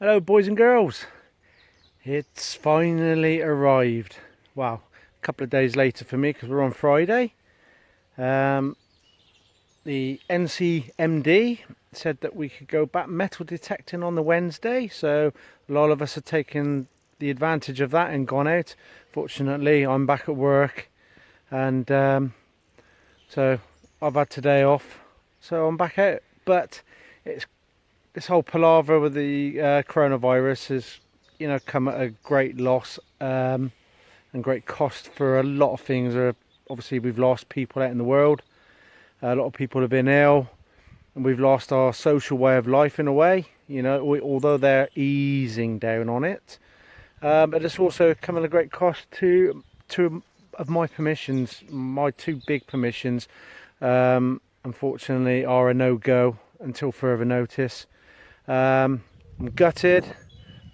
Hello boys and girls, it's finally arrived. Wow, a couple of days later for me because we're on Friday. The NCMD said that we could go back metal detecting on the Wednesday, so a lot of us are taking the advantage of that and gone out. Fortunately, I'm back at work, and so I've had today off, so I'm back out. But it's this whole palaver with the coronavirus has, come at a great loss and great cost for a lot of things. Obviously, we've lost people out in the world. A lot of people have been ill, and we've lost our social way of life in a way. Although they're easing down on it, but it's also come at a great cost to two of my permissions. My two big permissions, unfortunately, are a no-go until further notice. I'm gutted,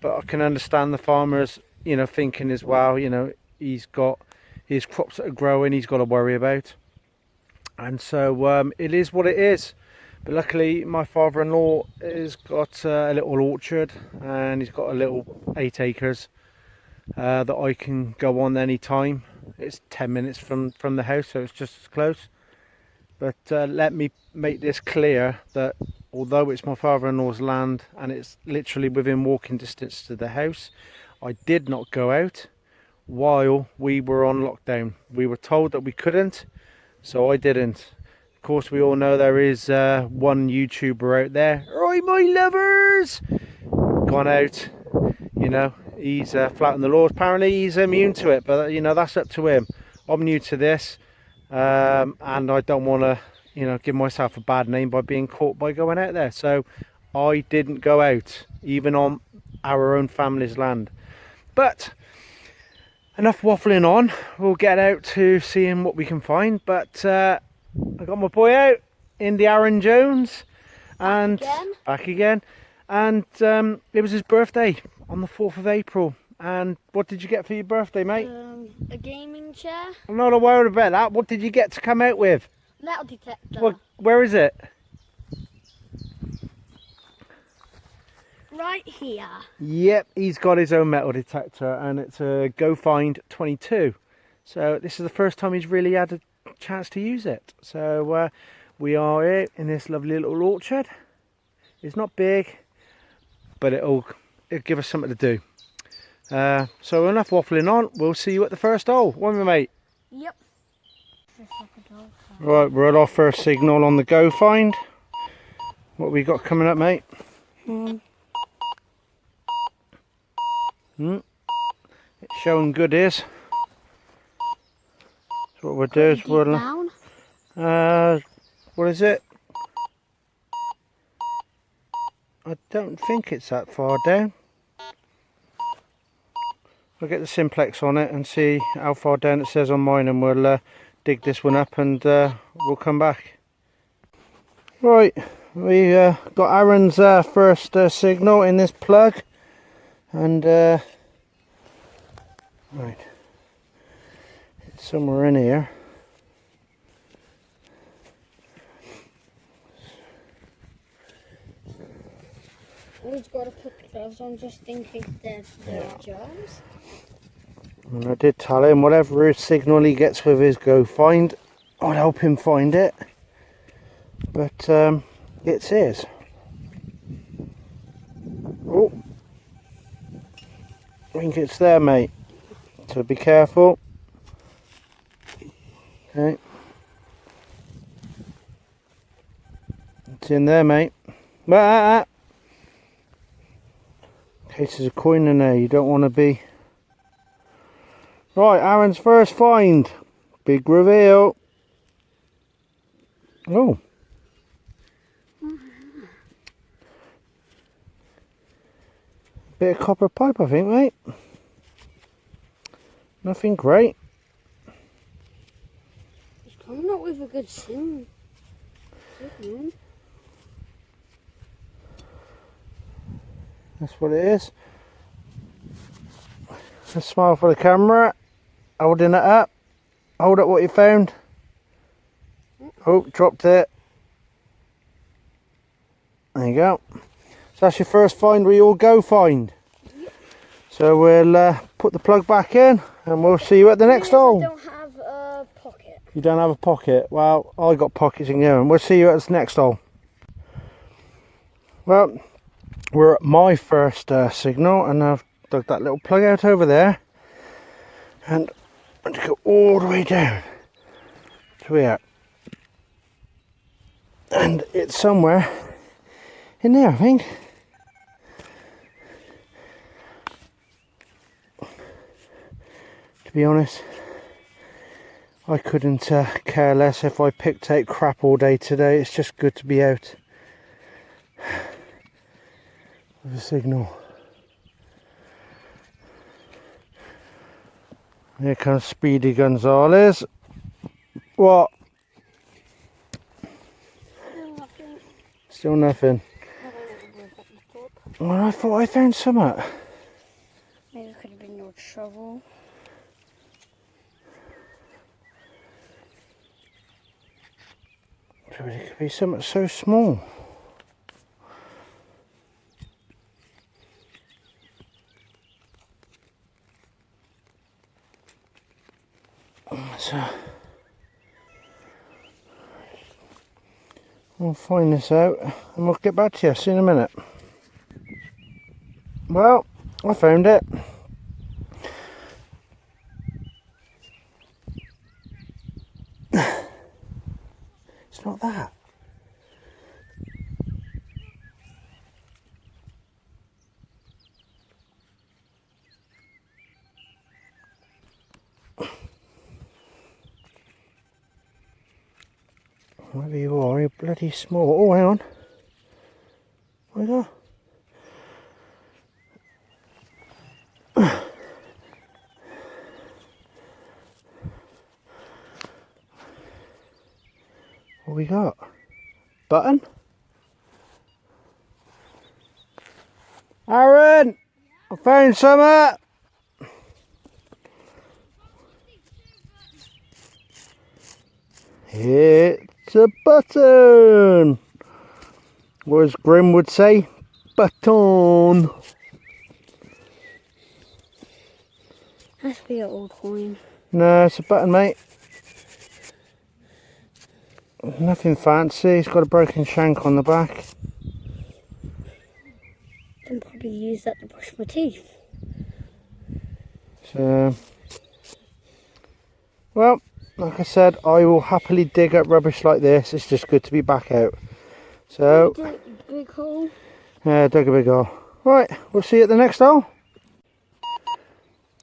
but I can understand the farmers, thinking as well. He's got his crops that are growing, he's got to worry about, and so it is what it is. But luckily, my father-in-law has got a little orchard, and he's got a little 8 acres that I can go on any time. It's 10 minutes from the house, so it's just as close. But let me make this clear that although it's my father-in-law's land and it's literally within walking distance to the house, I did not go out while we were on lockdown. We were told that we couldn't, so I didn't. Of course, we all know there is one YouTuber out there, right, my lovers, gone out. He's flouting the laws. Apparently he's immune to it, but that's up to him. I'm new to this, and I don't want to give myself a bad name by being caught by going out there. So I didn't go out, even on our own family's land. But enough waffling on, we'll get out to seeing what we can find. But I got my boy out, Indy Aaron Jones, and back again. And it was his birthday on the 4th of April. And what did you get for your birthday, mate? A gaming chair. I'm not worried about that. What did you get to come out with? Metal detector. Well, where is it? Right here. Yep, he's got his own metal detector, and it's a Go Find 22. So this is the first time he's really had a chance to use it. So we are here in this lovely little orchard. It's not big, but it'll give us something to do. So enough waffling on. We'll see you at the first hole, won't we, mate? Yep. Right, we're at our first signal on the Go Find. What we got coming up, mate? It's showing good is. So what we'll do is we'll what is it? I don't think it's that far down. We'll get the Simplex on it and see how far down it says on mine, and we'll dig this one up, and we'll come back. Right, we got Aaron's first signal in this plug, and right, it's somewhere in here. We've got to put gloves on just in case there are germs. And I did tell him whatever signal he gets with his Go Find, I'd help him find it. But it's his. Oh, I think it's there, mate. So be careful. Okay. It's in there, mate. In case there's a coin in there, you don't want to be. Right, Aaron's first find. Big reveal. Oh. Bit of copper pipe, I think, mate. Nothing great. It's coming up with a good signal. That's what it is. A smile for the camera. Holding it up. Hold up what you found. Oh, dropped it. There you go. So that's your first find where you'll go find. Yep. So we'll put the plug back in and we'll see you at the next hole. I don't have a pocket. You don't have a pocket? Well, I got pockets in here, and we'll see you at the next hole. Well, we're at my first signal, and I've dug that little plug out over there, and I'm going to go all the way down to here, and it's somewhere in there, I think. To be honest, I couldn't care less if I picked out crap all day today. It's just good to be out with a signal. Here comes Speedy Gonzalez. What? Still nothing. Well, I thought I found something. Maybe it could have been your shovel. It could be something so small. So we'll find this out and we'll get back to you. See you in a minute. Well, I found it. It's not that. Wherever you are, you're bloody small. Oh, hang on. What we got? What we got? Button? Aaron! I found something! It's a button! Or as Grim would say, button! Has to be an old coin. No, it's a button, mate. Nothing fancy, it's got a broken shank on the back. I can probably use that to brush my teeth. So, well, like I said, I will happily dig up rubbish like this. It's just good to be back out. So, Big hole. yeah, dug a big hole. Right, we'll see you at the next hole.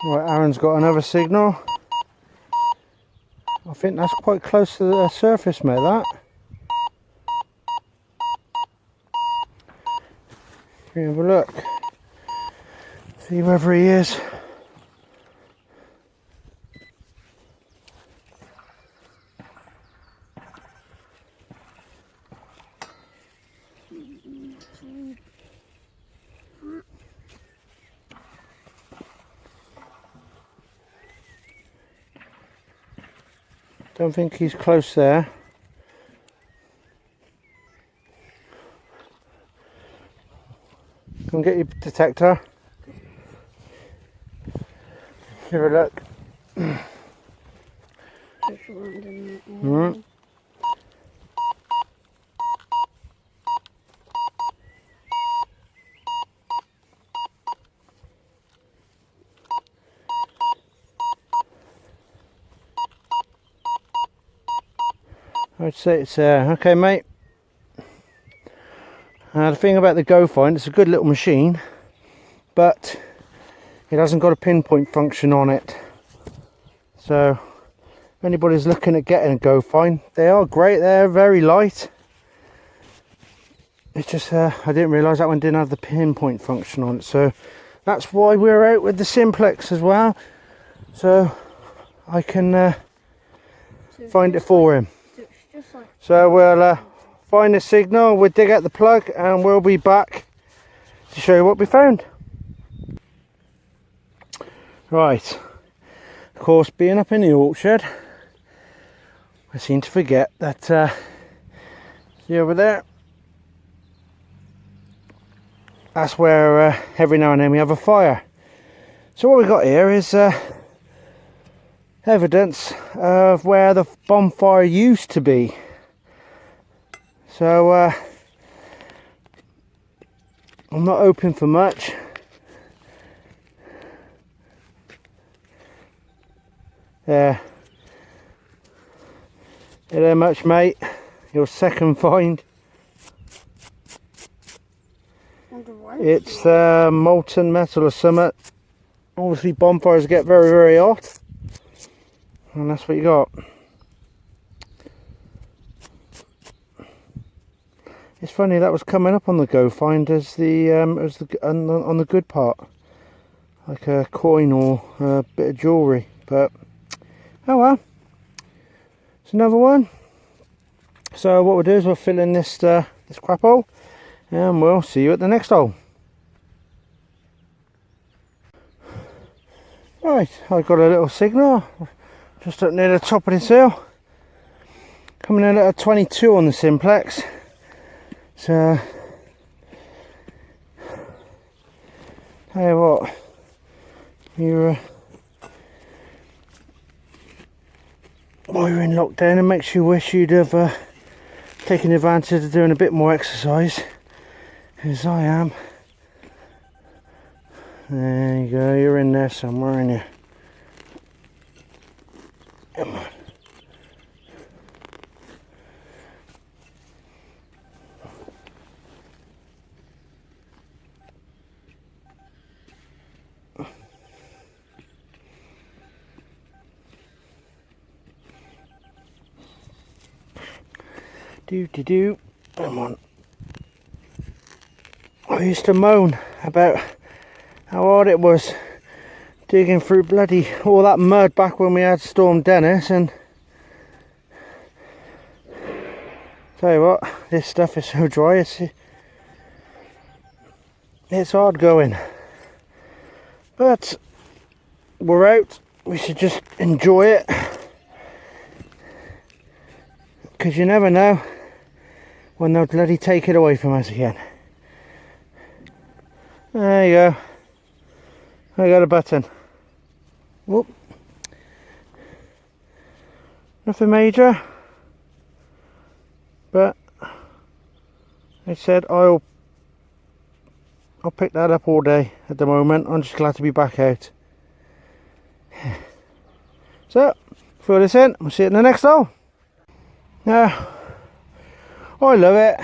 Right, Aaron's got another signal. I think that's quite close to the surface, mate, that. Have a look. See wherever he is. Don't think he's close there. Come get your detector. Give it a look. I'd say it's there. Okay, mate. The thing about the Go Find, it's a good little machine, but it hasn't got a pinpoint function on it. So, if anybody's looking at getting a Go Find, they are great. They're very light. It's just I didn't realise that one didn't have the pinpoint function on it. So that's why we're out with the Simplex as well. So I can find it for him. So we'll find the signal, we'll dig out the plug, and we'll be back to show you what we found. Right, of course, being up in the orchard, I seem to forget that, see over there, that's where every now and then we have a fire. So what we got here is evidence of where the bonfire used to be. So I'm not hoping for much. There. Not there much, mate. Your second find. It's molten metal or something. Obviously bonfires get very, very hot. And that's what you got. It's funny, that was coming up on the Go Find as the on the good part. Like a coin or a bit of jewellery. But oh well. It's another one. So what we'll do is we'll fill in this this crap hole, and we'll see you at the next hole. Right, I've got a little signal just up near the top of this hill. Coming in at a 22 on the Simplex. So tell you what, while you're in lockdown, it makes you wish you'd have taken advantage of doing a bit more exercise, as I am. There you go, you're in there somewhere, aren't you? Come on. Do. Come on. I used to moan about how hard it was digging through bloody all that mud back when we had Storm Dennis, and tell you what, this stuff is so dry, it's hard going. But we're out, we should just enjoy it, because you never know when they'll bloody take it away from us again. There you go. I got a button. Whoop. Nothing major. But I said I'll pick that up all day at the moment. I'm just glad to be back out. So, fill this in. We'll see you in the next hole. Now, I love it.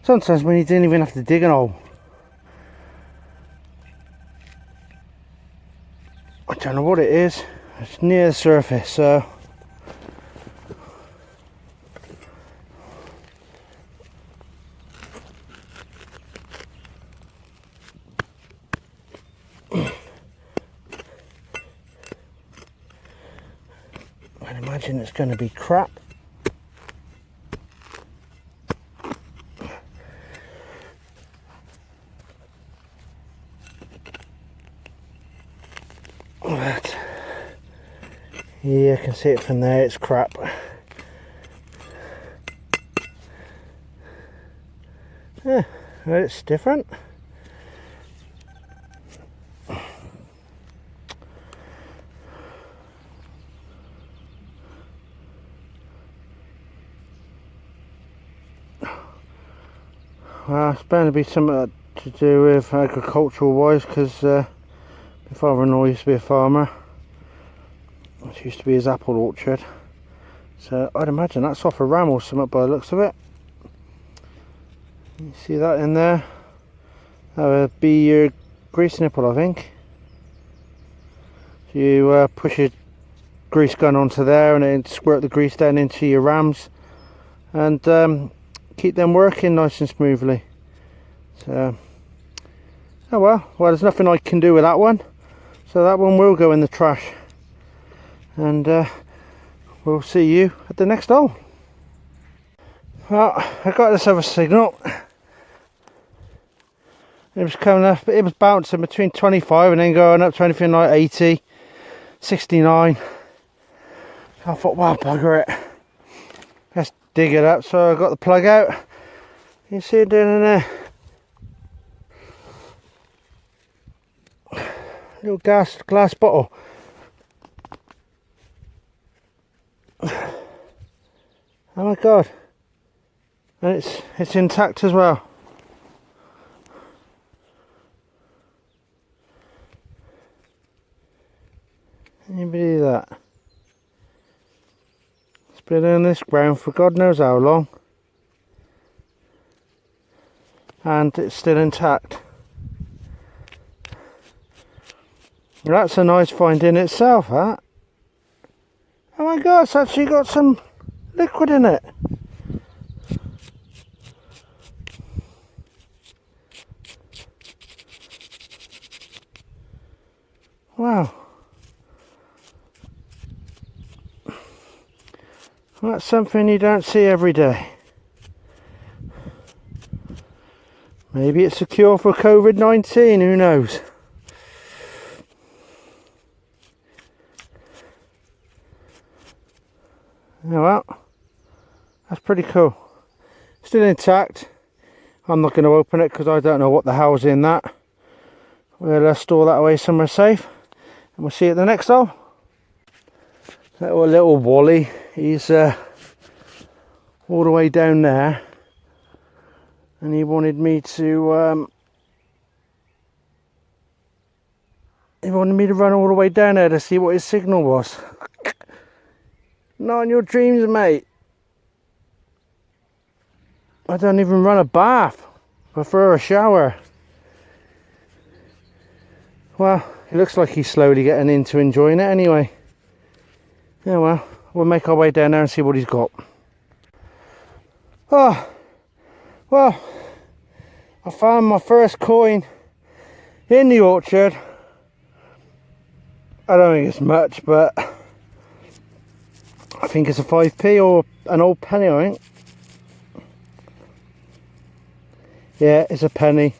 Sometimes when you didn't even have to dig an hole. I don't know what it is. It's near the surface, so I'd imagine it's going to be crap. But yeah, I can see it from there, it's crap. Yeah, well, it's different. Well, it's bound to be something to do with agricultural wise, because my father-in-law used to be a farmer. It used to be his apple orchard. So I'd imagine that's off a ram or something by the looks of it. You see that in there? That would be your grease nipple, I think. So you push your grease gun onto there and then squirt the grease down into your rams, and keep them working nice and smoothly. So, oh well, there's nothing I can do with that one, so that one will go in the trash, and we'll see you at the next hole. Well, I got this other signal. It was coming up, it was bouncing between 25 and then going up to anything like 80, 69. I thought, wow, bugger it, let's dig it up. So I got the plug out. You see it down in there. little glass bottle. Oh my god. And it's intact as well. Can you believe that? It's been in this ground for God knows how long. And it's still intact. That's a nice find in itself, that. Oh my god, it's actually got some liquid in it. Wow. That's something you don't see every day. Maybe it's a cure for COVID-19, who knows? Oh well, that's pretty cool. Still intact. I'm not going to open it because I don't know what the hell's in that. We'll store that away somewhere safe. And we'll see you at the next hole. Little Wally, he's all the way down there. And he wanted me to run all the way down there to see what his signal was. Not in your dreams, mate. I don't even run a bath. I prefer a shower. Well, it looks like he's slowly getting into enjoying it anyway. Yeah, well, we'll make our way down there and see what he's got. Oh, well, I found my first coin in the orchard. I don't think it's much, but I think it's a 5p or an old penny, I think. Yeah, it's a penny.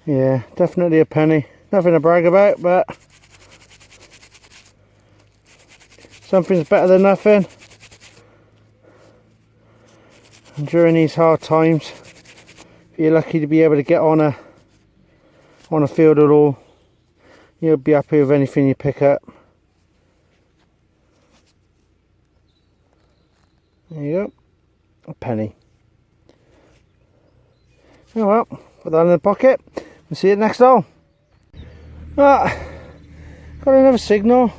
Yeah, definitely a penny. Nothing to brag about, but something's better than nothing. And during these hard times, you're lucky to be able to get on a field at all. You'll be happy with anything you pick up. There you go, a penny. Oh well, put that in the pocket. We'll see you next hole. Got another signal.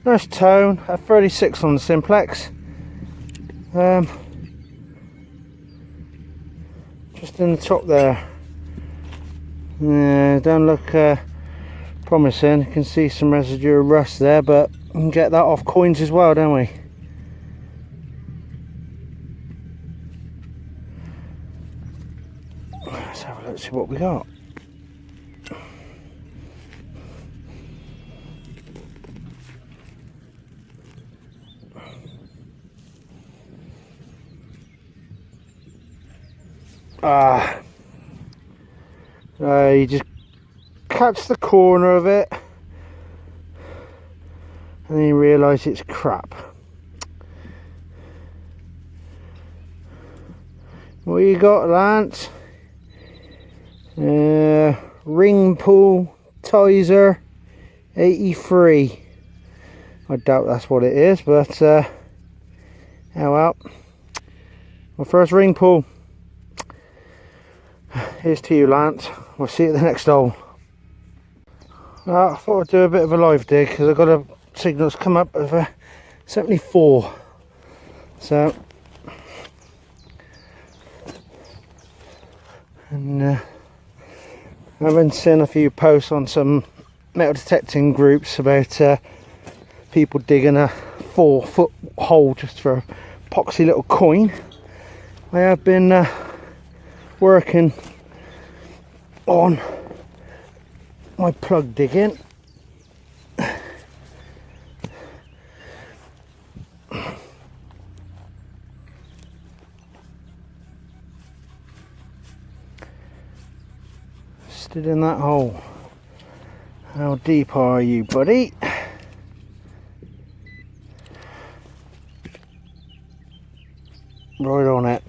Nice tone at 36 on the Simplex. Just in the top there. Yeah, don't look promising. You can see some residue of rust there, but we can get that off coins as well, don't we? Let's have a look, see what we got. You just catch the corner of it and then you realise it's crap. What you got, Lance? Ring pull Tizer 83. I doubt that's what it is, but oh well. My first ring pull. Here's to you, Lance. We'll see you at the next hole. I thought I'd do a bit of a live dig because I've got a signal that's come up of 74. So, and I've been seeing a few posts on some metal detecting groups about people digging a 4-foot hole just for a poxy little coin. I have been working on my plug digging. Stood in that hole. How deep are you, buddy? Right on it.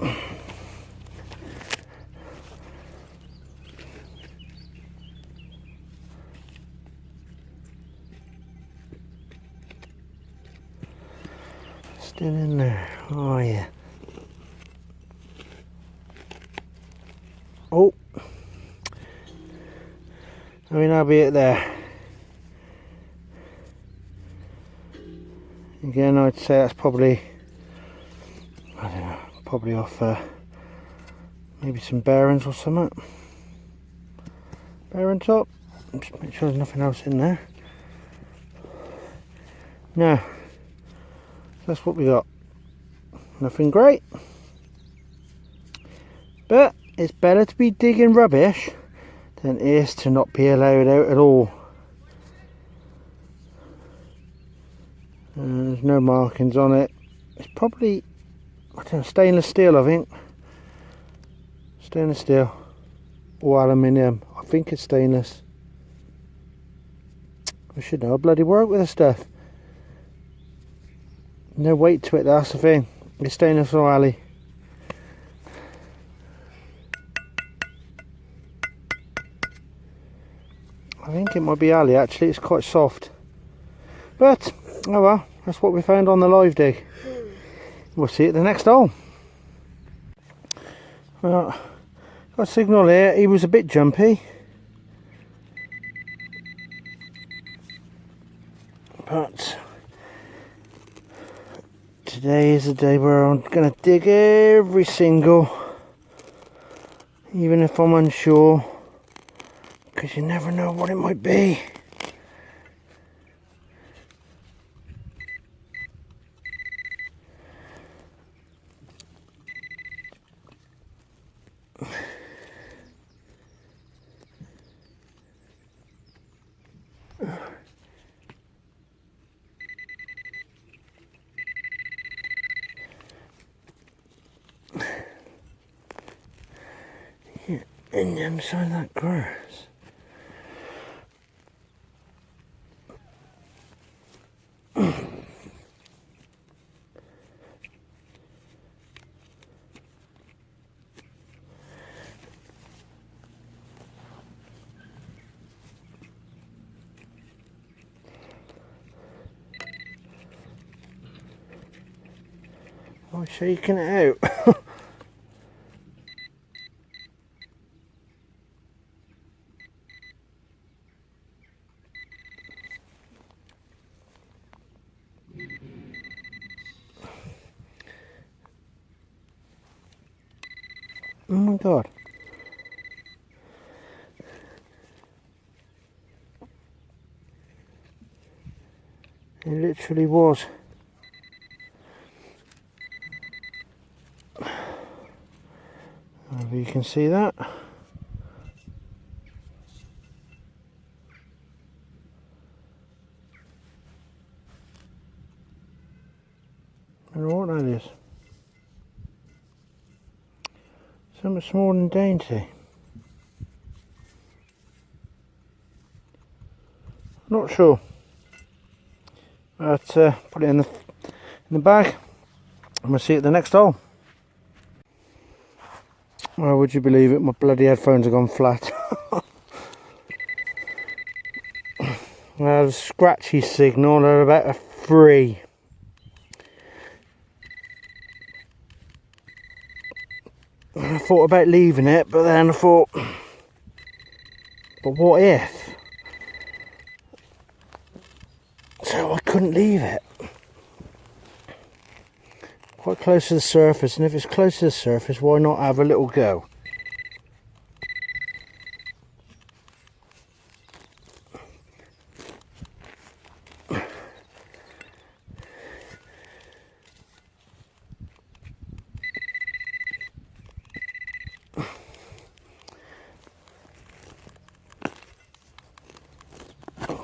Still in there. Oh yeah. Oh. I mean, I'll be it there. Again, I'd say that's probably, I don't know, probably off maybe some bearings or something. Bearing top. Just make sure there's nothing else in there. No. That's what we got. Nothing great. But it's better to be digging rubbish than it is to not be allowed out at all. There's no markings on it. It's probably, I don't know, stainless steel, I think. Stainless steel or aluminium. I think it's stainless. I should know. I bloody work with the stuff. No weight to it, that's the thing. It's stainless or alley. I think it might be alley actually, it's quite soft. But, oh well, that's what we found on the live dig. We'll see you at the next hole. Well, got a signal here, he was a bit jumpy. But today is the day where I'm going to dig every single, even if I'm unsure, because you never know what it might be. In the inside of that grass. I'm shaking it out. Oh my god. It literally was. Maybe you can see that. I don't know what that is. Something small and dainty. Not sure. But put it in the bag. And we'll see you at the next hole. Well, would you believe it? My bloody headphones have gone flat. I had a scratchy signal at about a 3. I thought about leaving it, but then I thought, but what if? So I couldn't leave it. Quite close to the surface, and if it's close to the surface, why not have a little go?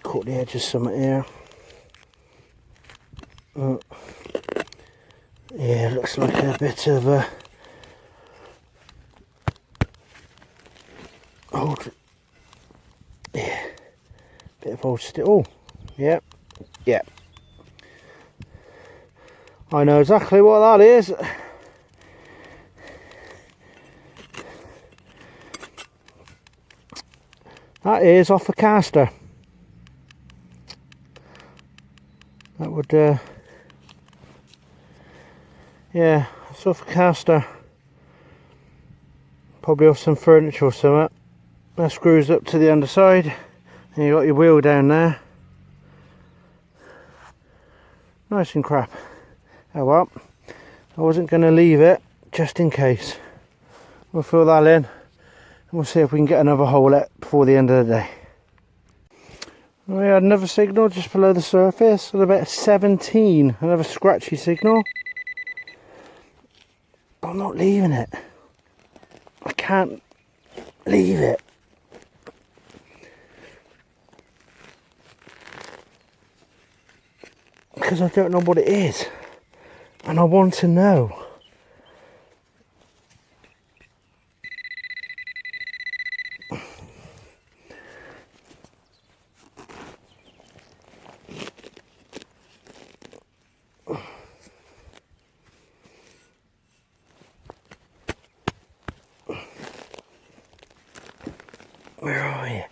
Caught the edge of something here. Yeah, looks like a bit of a bolts still. Oh, yep, yep. I know exactly what that is. That is off a caster. That would, yeah, it's off a caster. Probably off some furniture or something. That screws up to the underside, and you got your wheel down there. Nice and crap. Oh well, I wasn't going to leave it just in case. We'll fill that in, and we'll see if we can get another hole out before the end of the day. We had another signal just below the surface at about 17, another scratchy signal. But I'm not leaving it. I can't leave it. Because I don't know what it is. And I want to know. Where are you?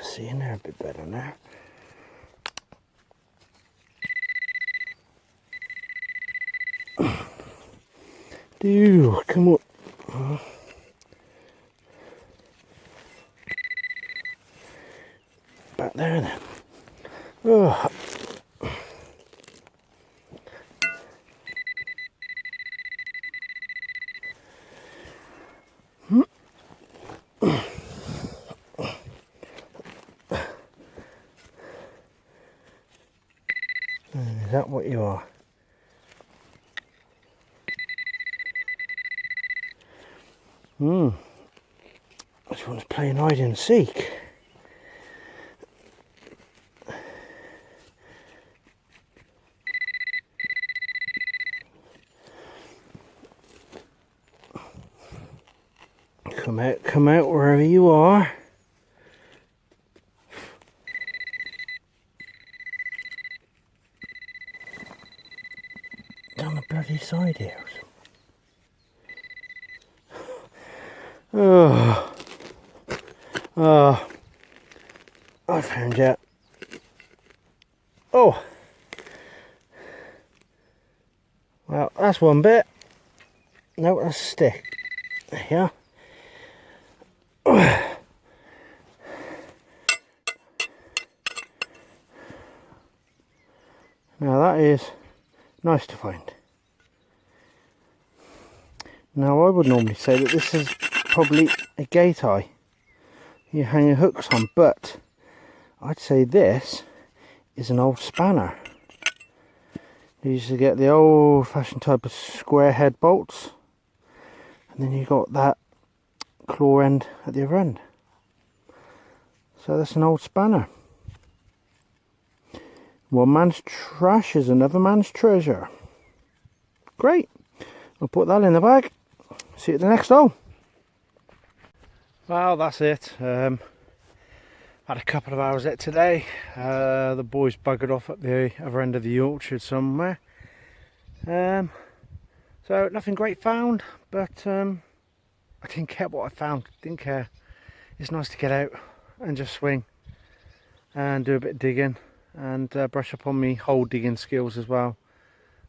See in there a bit better now. Dude, come on. Back there then. Oh. Is that what you are? This one's playing hide and seek. Come out wherever you are. Down the bloody side here. Oh, I found you. Oh, well, that's one bit. No, that's a stick. There you are. Now that is nice to find. Now I would normally say that this is probably a gate eye you hang your hooks on, but I'd say this is an old spanner. You used to get the old fashioned type of square head bolts, and then you got that claw end at the other end. So that's an old spanner. One man's trash is another man's treasure. Great. I'll put that in the bag. See you at the next hole. Well, that's it. Had a couple of hours out today. The boys buggered off at the other end of the orchard somewhere. So nothing great found, but I didn't care what I found. Didn't care. It's nice to get out and just swing and do a bit of digging and brush up on me hole digging skills as well.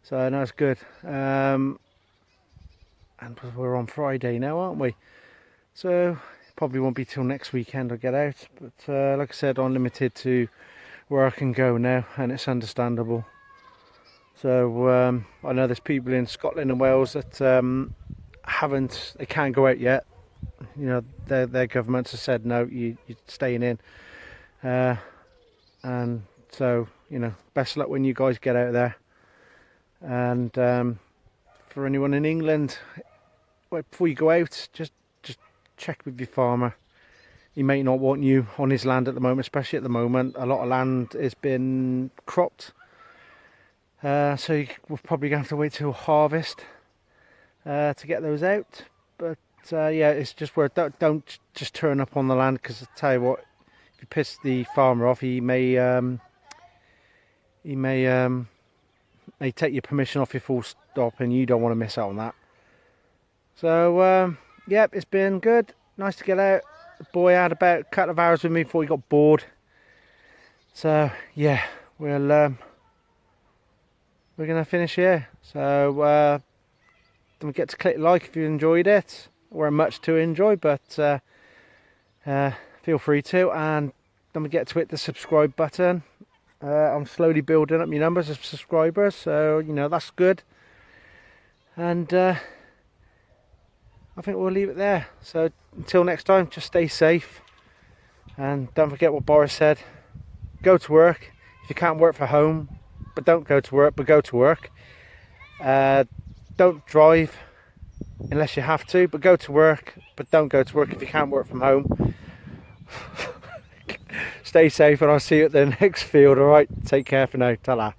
So no, it's good. And we're on Friday now, aren't we? So probably won't be till next weekend I'll get out, but like I said, I'm limited to where I can go now, and it's understandable. So I know there's people in Scotland and Wales that they can't go out yet. You know, their governments have said no, you're staying in, and so, you know, best luck when you guys get out there. And for anyone in England, before you go out, just check with your farmer. He may not want you on his land at the moment, especially at the moment. A lot of land has been cropped, so we're probably going to have to wait till harvest to get those out. But yeah, it's just where don't just turn up on the land, because I tell you what, if you piss the farmer off, he may take your permission off your full stop, and you don't want to miss out on that. So yep, it's been good. Nice to get out. The boy had about a couple of hours with me before he got bored. So yeah, we're gonna finish here. So don't forget to click like if you enjoyed it. We're much to enjoy, but feel free to, and don't forget to hit the subscribe button. I'm slowly building up my numbers of subscribers, so you know that's good. And I think we'll leave it there. So until next time, just stay safe, and don't forget what Boris said. Go to work. If you can't work from home, but don't go to work, but go to work. Don't drive unless you have to, but go to work, but don't go to work if you can't work from home. Stay safe, and I'll see you at the next field. All right, take care for now. Ta-la.